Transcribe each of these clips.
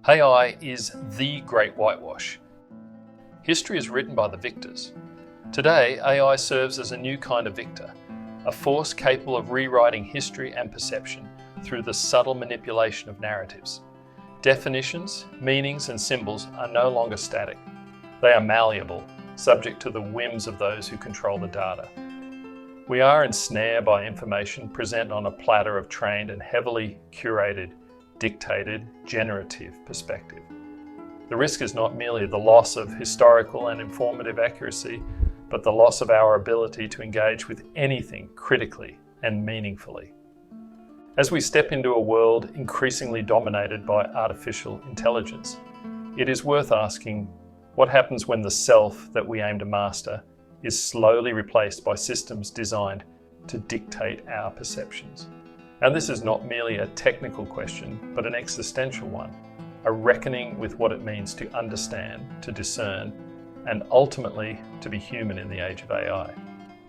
AI is the great whitewash. History is written by the victors. Today, AI serves as a new kind of victor, a force capable of rewriting history and perception through the subtle manipulation of narratives. Definitions, meanings, and symbols are no longer static. They are malleable, subject to the whims of those who control the data. We are ensnared by information present on a platter of trained and heavily curated, dictated, generative perspective. The risk is not merely the loss of historical and informative accuracy, but the loss of our ability to engage with anything critically and meaningfully. As we step into a world increasingly dominated by artificial intelligence, it is worth asking what happens when the self that we aim to master is slowly replaced by systems designed to dictate our perceptions. And this is not merely a technical question, but an existential one, a reckoning with what it means to understand, to discern, and ultimately to be human in the age of AI.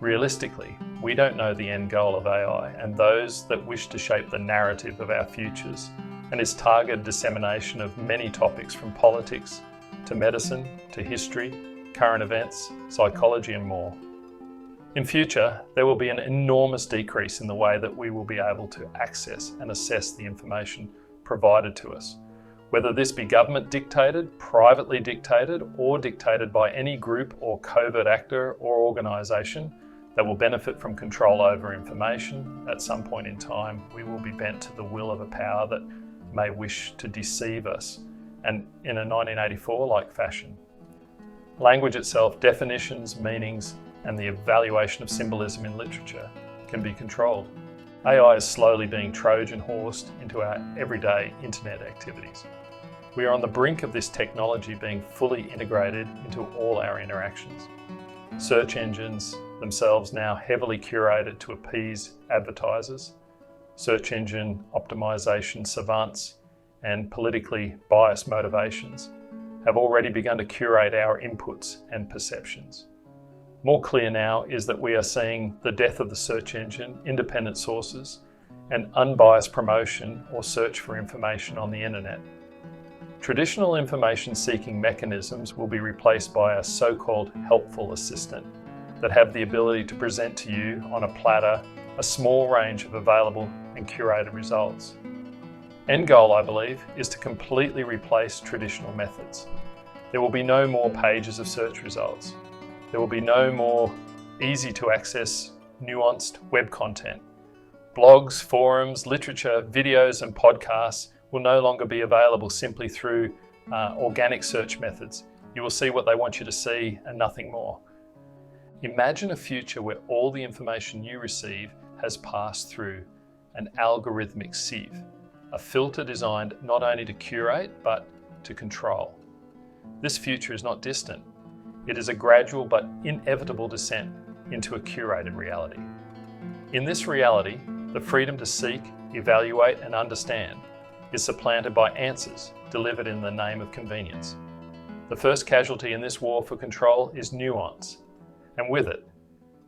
Realistically, we don't know the end goal of AI and those that wish to shape the narrative of our futures and its targeted dissemination of many topics from politics to medicine to history, current events, psychology, and more. In future, there will be an enormous decrease in the way that we will be able to access and assess the information provided to us, whether this be government dictated, privately dictated, or dictated by any group or covert actor or organisation that will benefit from control over information. At some point in time, we will be bent to the will of a power that may wish to deceive us, and in a 1984-like fashion. Language itself, definitions, meanings, and the evaluation of symbolism in literature can be controlled. AI is slowly being Trojan horsed into our everyday internet activities. We are on the brink of this technology being fully integrated into all our interactions. Search engines themselves now heavily curated to appease advertisers, search engine optimization savants, and politically biased motivations have already begun to curate our inputs and perceptions. More clear now is that we are seeing the death of the search engine, independent sources, and unbiased promotion or search for information on the internet. Traditional information-seeking mechanisms will be replaced by a so-called helpful assistant that have the ability to present to you on a platter a small range of available and curated results. End goal, I believe, is to completely replace traditional methods. There will be no more pages of search results. There will be no more easy to access, nuanced web content. Blogs, forums, literature, videos, and podcasts will no longer be available simply through organic search methods. You will see what they want you to see and nothing more. Imagine a future where all the information you receive has passed through an algorithmic sieve, a filter designed not only to curate, but to control. This future is not distant. It is a gradual but inevitable descent into a curated reality. In this reality, the freedom to seek, evaluate, and understand is supplanted by answers delivered in the name of convenience. The first casualty in this war for control is nuance, and with it,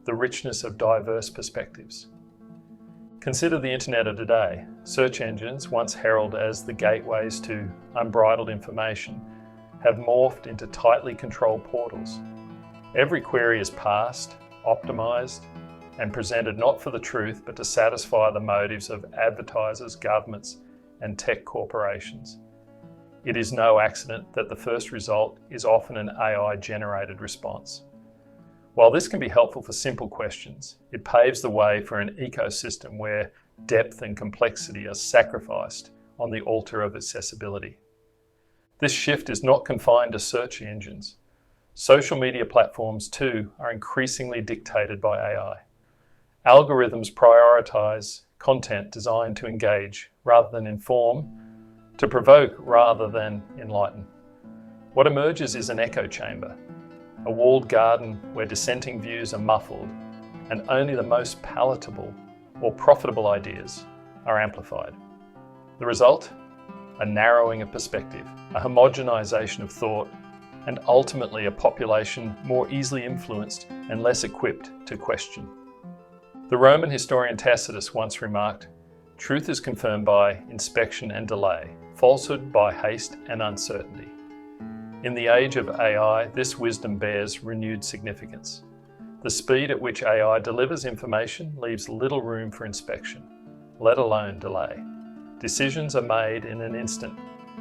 the richness of diverse perspectives. Consider the internet of today. Search engines, once heralded as the gateways to unbridled information, have morphed into tightly controlled portals. Every query is parsed, optimized, and presented not for the truth, but to satisfy the motives of advertisers, governments, and tech corporations. It is no accident that the first result is often an AI-generated response. While this can be helpful for simple questions, it paves the way for an ecosystem where depth and complexity are sacrificed on the altar of accessibility. This shift is not confined to search engines. Social media platforms too are increasingly dictated by AI. Algorithms prioritize content designed to engage rather than inform, to provoke rather than enlighten. What emerges is an echo chamber, a walled garden where dissenting views are muffled and only the most palatable or profitable ideas are amplified. The result? A narrowing of perspective, a homogenization of thought, and ultimately a population more easily influenced and less equipped to question. The Roman historian Tacitus once remarked, "Truth is confirmed by inspection and delay, falsehood by haste and uncertainty. In the age of AI, this wisdom bears renewed significance. The speed at which AI delivers information leaves little room for inspection, let alone delay. Decisions are made in an instant,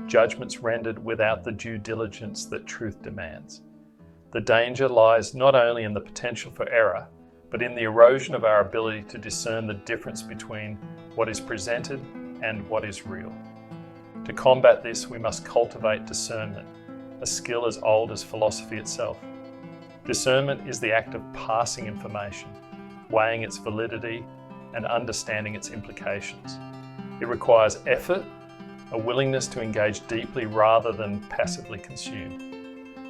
judgments rendered without the due diligence that truth demands. The danger lies not only in the potential for error, but in the erosion of our ability to discern the difference between what is presented and what is real. To combat this, we must cultivate discernment, a skill as old as philosophy itself. Discernment is the act of parsing information, weighing its validity, and understanding its implications. It requires effort, a willingness to engage deeply rather than passively consume.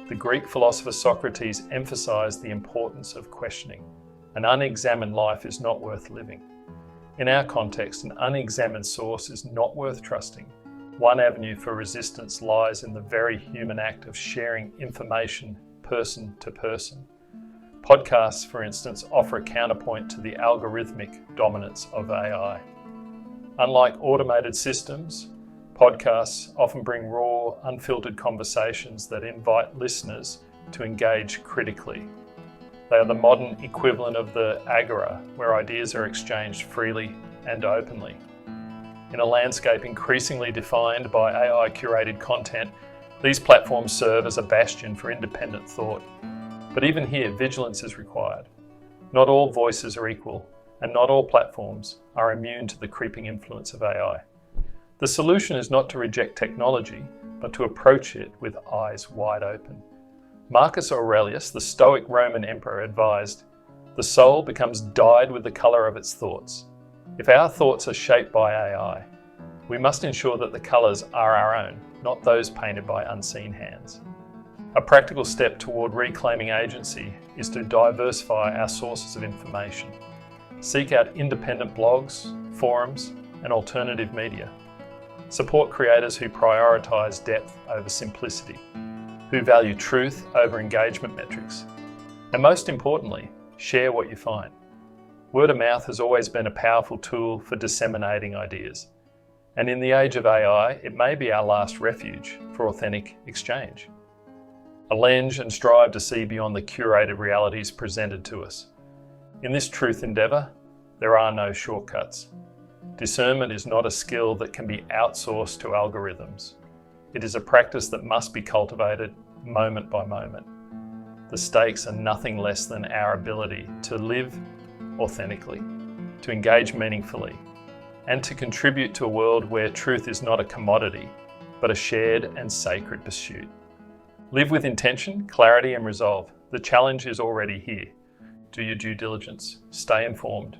The Greek philosopher Socrates emphasized the importance of questioning. An unexamined life is not worth living. In our context, an unexamined source is not worth trusting. One avenue for resistance lies in the very human act of sharing information person to person. Podcasts, for instance, offer a counterpoint to the algorithmic dominance of AI. Unlike automated systems, podcasts often bring raw, unfiltered conversations that invite listeners to engage critically. They are the modern equivalent of the agora, where ideas are exchanged freely and openly. In a landscape increasingly defined by AI-curated content, these platforms serve as a bastion for independent thought. But even here, vigilance is required. Not all voices are equal, and not all platforms are immune to the creeping influence of AI. The solution is not to reject technology, but to approach it with eyes wide open. Marcus Aurelius, the Stoic Roman emperor, advised, "The soul becomes dyed with the colour of its thoughts." If our thoughts are shaped by AI, we must ensure that the colours are our own, not those painted by unseen hands. A practical step toward reclaiming agency is to diversify our sources of information. Seek out independent blogs, forums, and alternative media. Support creators who prioritise depth over simplicity, who value truth over engagement metrics. And most importantly, share what you find. Word of mouth has always been a powerful tool for disseminating ideas. And in the age of AI, it may be our last refuge for authentic exchange. Allenge and strive to see beyond the curated realities presented to us. In this truth endeavour, there are no shortcuts. Discernment is not a skill that can be outsourced to algorithms. It is a practice that must be cultivated moment by moment. The stakes are nothing less than our ability to live authentically, to engage meaningfully, and to contribute to a world where truth is not a commodity, but a shared and sacred pursuit. Live with intention, clarity, and resolve. The challenge is already here. Do your due diligence, stay informed,